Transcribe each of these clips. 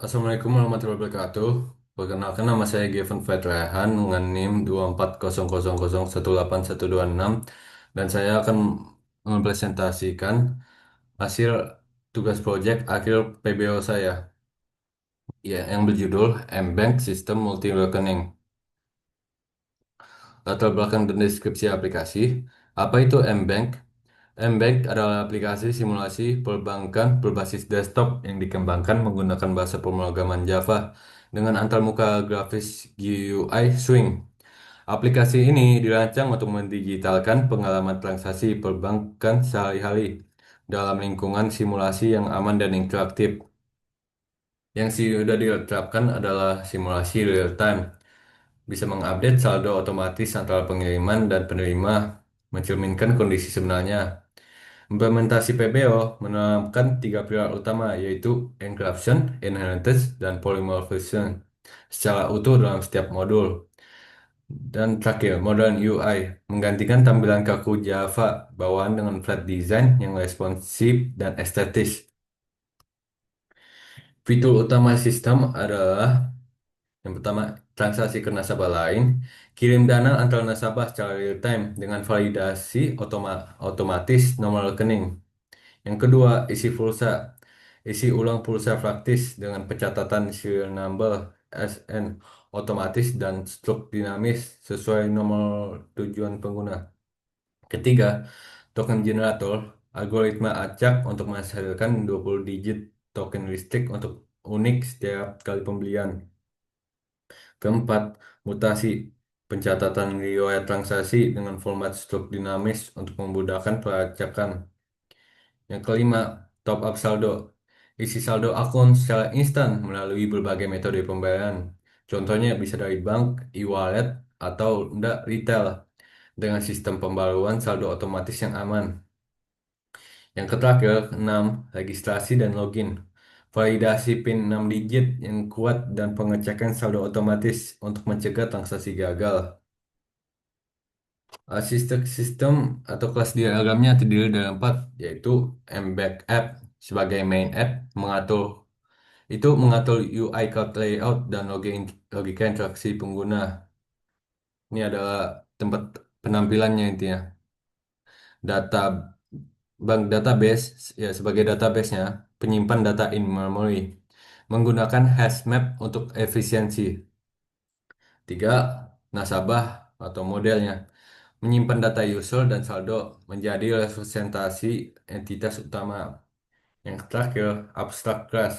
Assalamualaikum warahmatullahi wabarakatuh. Perkenalkan nama saya Gavin Fetrehan dengan NIM 24000181226 dan saya akan mempresentasikan hasil tugas proyek akhir PBO saya ya yang berjudul mBank Sistem Multi Rekening. Latar belakang dan deskripsi aplikasi. Apa itu mBank? mBank adalah aplikasi simulasi perbankan berbasis desktop yang dikembangkan menggunakan bahasa pemrograman Java dengan antarmuka grafis GUI Swing. Aplikasi ini dirancang untuk mendigitalkan pengalaman transaksi perbankan sehari-hari dalam lingkungan simulasi yang aman dan interaktif. Yang sudah diterapkan adalah simulasi real time, bisa mengupdate saldo otomatis antara pengiriman dan penerima, mencerminkan kondisi sebenarnya. Implementasi PBO menerapkan tiga pilar utama, yaitu encryption, inheritance, dan polymorphism secara utuh dalam setiap modul. Dan terakhir, modern UI menggantikan tampilan kaku Java bawaan dengan flat design yang responsif dan estetis. Fitur utama sistem adalah yang pertama, transaksi ke nasabah lain, kirim dana antar nasabah secara real time dengan validasi otomatis nomor rekening. Yang kedua, isi pulsa. Isi ulang pulsa praktis dengan pencatatan serial number SN otomatis dan struk dinamis sesuai nomor tujuan pengguna. Ketiga, token generator, algoritma acak untuk menghasilkan 20 digit token listrik untuk unik setiap kali pembelian. Keempat, mutasi, pencatatan riwayat transaksi dengan format struk dinamis untuk memudahkan pelacakan. Yang kelima, top up saldo. Isi saldo akun secara instan melalui berbagai metode pembayaran. Contohnya bisa dari bank, e-wallet, atau enggak retail dengan sistem pembaruan saldo otomatis yang aman. Yang terakhir, 6, registrasi dan login. Validasi PIN 6 digit yang kuat dan pengecekan saldo otomatis untuk mencegah transaksi gagal. Sistem atau kelas diagramnya terdiri dari empat, yaitu mBank App sebagai main app mengatur UI card layout dan logika interaksi pengguna. Ini adalah tempat penampilannya intinya. Data bank database ya sebagai database-nya penyimpan data in memory menggunakan hash map untuk efisiensi. Tiga, nasabah atau modelnya menyimpan data user dan saldo menjadi representasi entitas utama. Yang terakhir, abstract class.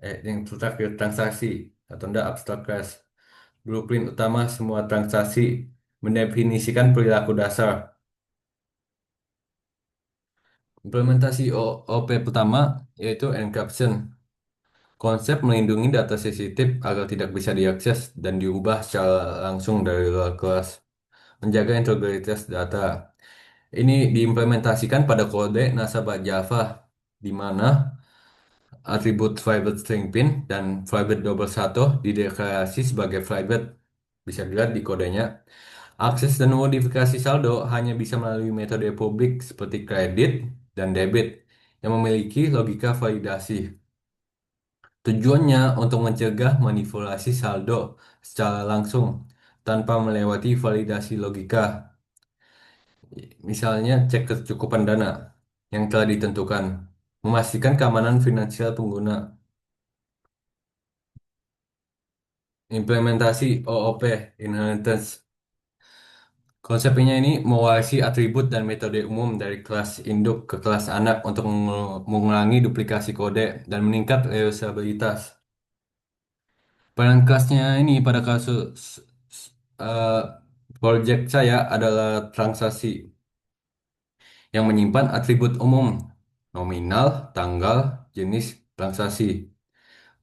Yang terakhir, transaksi atau enggak abstract class. Blueprint utama semua transaksi mendefinisikan perilaku dasar. Implementasi OP pertama yaitu encryption. Konsep melindungi data sensitif agar tidak bisa diakses dan diubah secara langsung dari luar kelas. Menjaga integritas data. Ini diimplementasikan pada kode nasabah Java, di mana atribut private string pin dan private double satu dideklarasi sebagai private. Bisa dilihat di kodenya. Akses dan modifikasi saldo hanya bisa melalui metode publik seperti kredit dan debit yang memiliki logika validasi. Tujuannya untuk mencegah manipulasi saldo secara langsung tanpa melewati validasi logika. Misalnya cek kecukupan dana yang telah ditentukan, memastikan keamanan finansial pengguna. Implementasi OOP, Inheritance. Konsepnya ini mewarisi atribut dan metode umum dari kelas induk ke kelas anak untuk mengurangi duplikasi kode dan meningkat reusabilitas. Peran kelasnya ini pada kasus eh, project saya adalah transaksi yang menyimpan atribut umum, nominal, tanggal, jenis transaksi.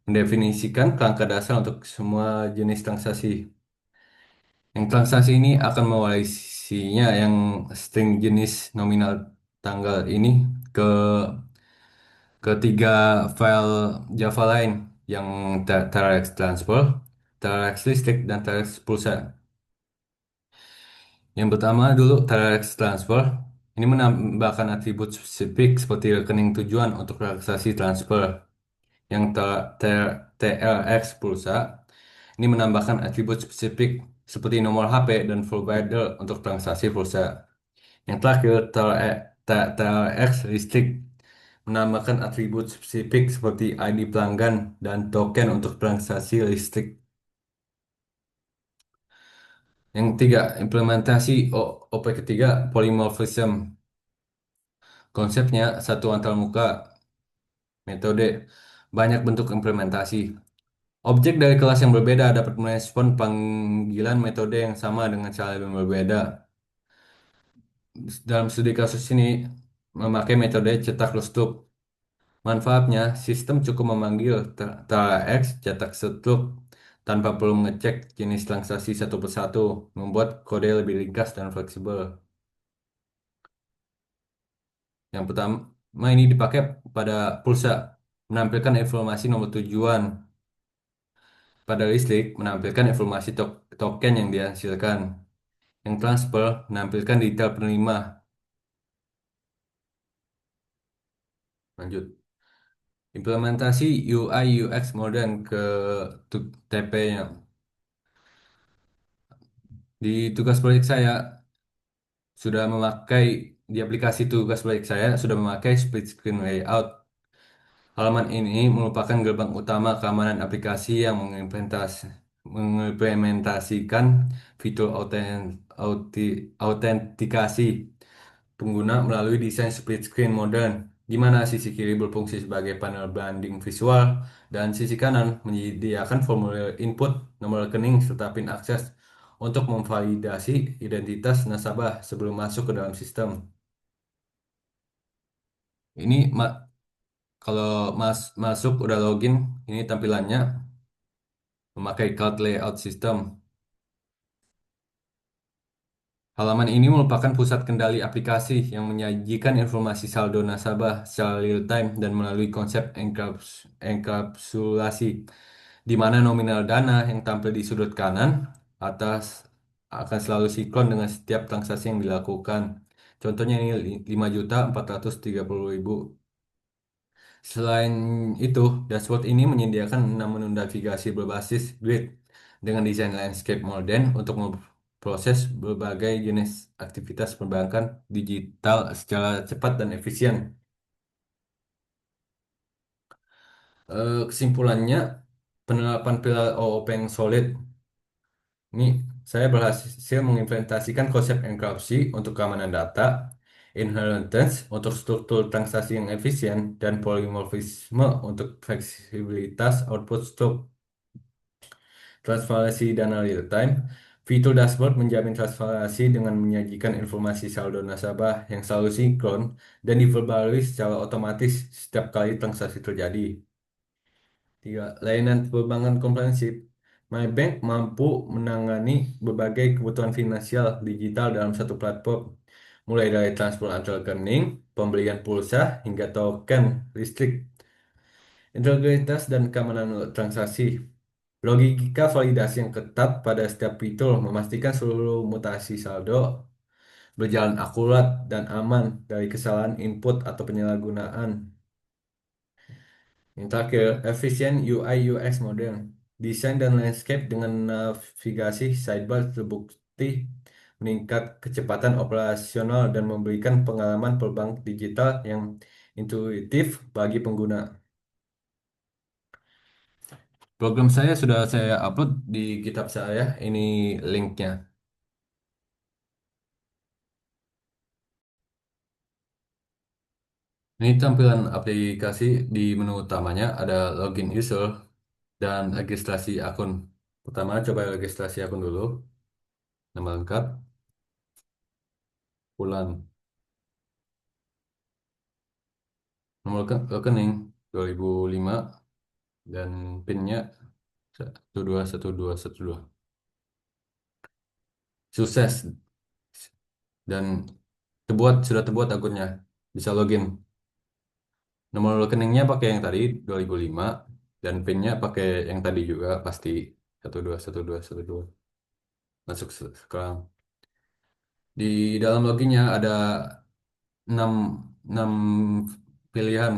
Mendefinisikan kerangka dasar untuk semua jenis transaksi. Yang transaksi ini akan mewarisinya yang string jenis nominal tanggal ini ke ketiga file Java lain yang TRX transfer, TRX listrik, dan TRX pulsa. Yang pertama dulu TRX transfer. Ini menambahkan atribut spesifik seperti rekening tujuan untuk transaksi transfer. yang TLX pulsa ini menambahkan atribut spesifik seperti nomor HP dan provider untuk transaksi pulsa. Yang terakhir, TLX listrik menambahkan atribut spesifik seperti ID pelanggan dan token untuk transaksi listrik. Yang ketiga, implementasi OP ketiga, polymorphism. Konsepnya satu antarmuka, metode, banyak bentuk implementasi. Objek dari kelas yang berbeda dapat merespon panggilan metode yang sama dengan cara yang berbeda. Dalam studi kasus ini, memakai metode cetak lustuk. Manfaatnya, sistem cukup memanggil TLX cetak setruk tanpa perlu mengecek jenis transaksi satu persatu, membuat kode lebih ringkas dan fleksibel. Yang pertama ini dipakai pada pulsa, menampilkan informasi nomor tujuan. Pada listrik, menampilkan informasi token yang dihasilkan. Yang transfer, menampilkan detail penerima. Lanjut. Implementasi UI UX modern ke TP-nya. Di tugas proyek saya sudah memakai di aplikasi tugas proyek saya sudah memakai split screen layout. Halaman ini merupakan gerbang utama keamanan aplikasi yang mengimplementasikan fitur autentikasi pengguna melalui desain split screen modern, di mana sisi kiri berfungsi sebagai panel branding visual dan sisi kanan menyediakan formulir input, nomor rekening, serta PIN akses untuk memvalidasi identitas nasabah sebelum masuk ke dalam sistem. Ini kalau masuk udah login, ini tampilannya memakai cloud layout system. Halaman ini merupakan pusat kendali aplikasi yang menyajikan informasi saldo nasabah secara real time dan melalui konsep enkapsulasi, di mana nominal dana yang tampil di sudut kanan atas akan selalu sinkron dengan setiap transaksi yang dilakukan. Contohnya ini 5.430.000. Selain itu, dashboard ini menyediakan 6 menu navigasi berbasis grid dengan desain landscape modern untuk memproses berbagai jenis aktivitas perbankan digital secara cepat dan efisien. Kesimpulannya, penerapan pilar OOP yang solid. Ini saya berhasil mengimplementasikan konsep enkripsi untuk keamanan data, inheritance untuk struktur transaksi yang efisien, dan polymorphisme untuk fleksibilitas output stroke. Transparansi dana real time. Fitur dashboard menjamin transparansi dengan menyajikan informasi saldo nasabah yang selalu sinkron dan diperbarui secara otomatis setiap kali transaksi terjadi. Tiga, layanan perbankan komprehensif. MyBank mampu menangani berbagai kebutuhan finansial digital dalam satu platform, mulai dari transfer antar rekening, pembelian pulsa, hingga token listrik. Integritas dan keamanan transaksi. Logika validasi yang ketat pada setiap fitur memastikan seluruh mutasi saldo berjalan akurat dan aman dari kesalahan input atau penyalahgunaan. Yang terakhir, efisien UI UX modern. Desain dan landscape dengan navigasi sidebar terbukti meningkat kecepatan operasional dan memberikan pengalaman perbank digital yang intuitif bagi pengguna. Program saya sudah saya upload di GitHub saya. Ini linknya. Ini tampilan aplikasi di menu utamanya ada login user dan registrasi akun. Pertama coba registrasi akun dulu. Nama lengkap, bulan, nomor rekening 2005 dan PIN-nya 121212. Sukses dan sudah terbuat akunnya. Bisa login. Nomor rekeningnya pakai yang tadi 2005 dan PIN-nya pakai yang tadi juga pasti 121212. Masuk sekarang. Di dalam loginnya ada 6 6 pilihan.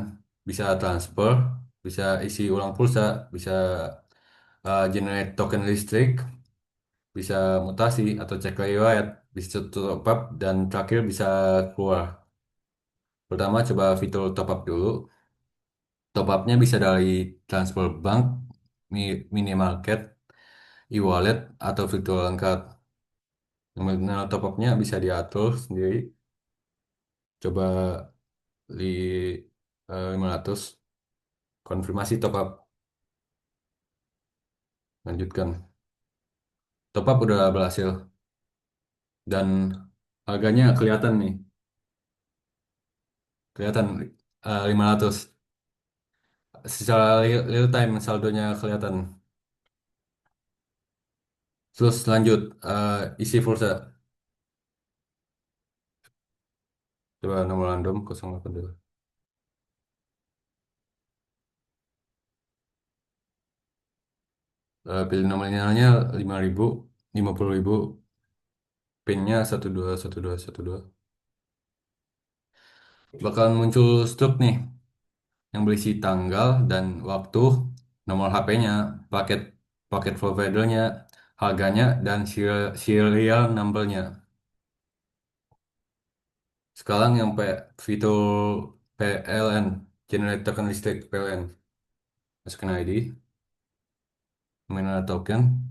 Bisa transfer, bisa isi ulang pulsa, bisa generate token listrik, bisa mutasi atau cek riwayat, bisa top up, dan terakhir bisa keluar. Pertama coba fitur top up dulu. Top upnya bisa dari transfer bank, minimarket, e-wallet, atau virtual card. Nominal top upnya bisa diatur sendiri. Coba di 500. Konfirmasi top up. Lanjutkan. Top up udah berhasil. Dan harganya kelihatan nih. Kelihatan 500. Secara real time saldonya kelihatan. Terus lanjut. Isi pulsa. Coba nomor random 082. Pilih nominalnya 5.000, 50.000. PIN-nya 121212. Bakalan muncul struk nih yang berisi tanggal dan waktu, nomor HP-nya, paket paket providernya, harganya, dan serial number-nya. Sekarang yang fitur PLN, Generate Token Listrik PLN. Masukin ID, nominal token,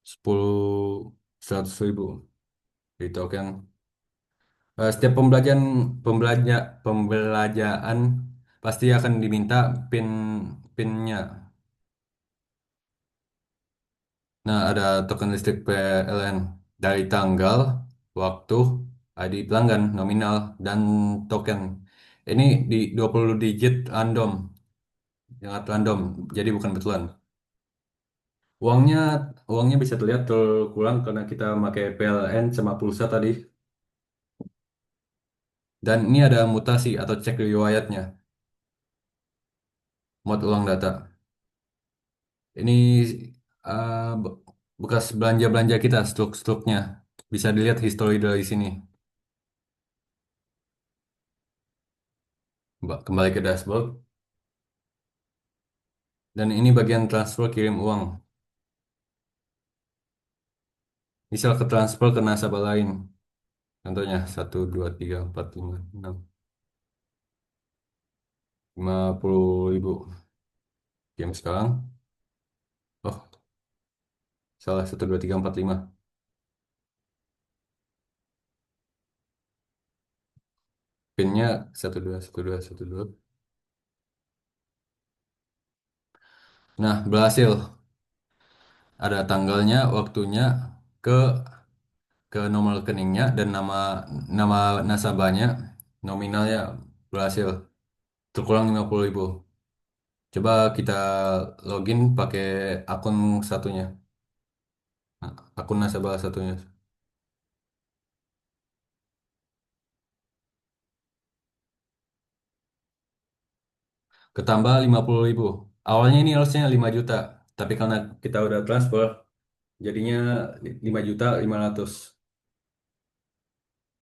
100.000 di token. Setiap pembelanjaan pasti akan diminta PIN-nya. Nah, ada token listrik PLN dari tanggal, waktu, ID pelanggan, nominal, dan token. Ini di 20 digit random, sangat random, jadi bukan betulan. Uangnya uangnya bisa terlihat terkurang karena kita pakai PLN sama pulsa tadi. Dan ini ada mutasi atau cek riwayatnya, mod ulang data. Ini bekas belanja-belanja kita, struknya. Bisa dilihat histori dari sini. Kembali ke dashboard. Dan ini bagian transfer kirim uang. Misal ke transfer ke nasabah lain. Contohnya 1, 2, 3, 4, 5, 6, 50.000. Kirim sekarang. Oh, salah 1, 2, 3, 4, 5. PIN-nya 121212. Nah, berhasil. Ada tanggalnya, waktunya, ke ke nomor rekeningnya dan nama nama nasabahnya, nominalnya berhasil. Terkurang 50.000. Coba kita login pakai akun satunya. Nah, akun nasabah satunya. Ketambah 50.000. Awalnya ini harusnya 5 juta. Tapi karena kita udah transfer, jadinya 5.500.000.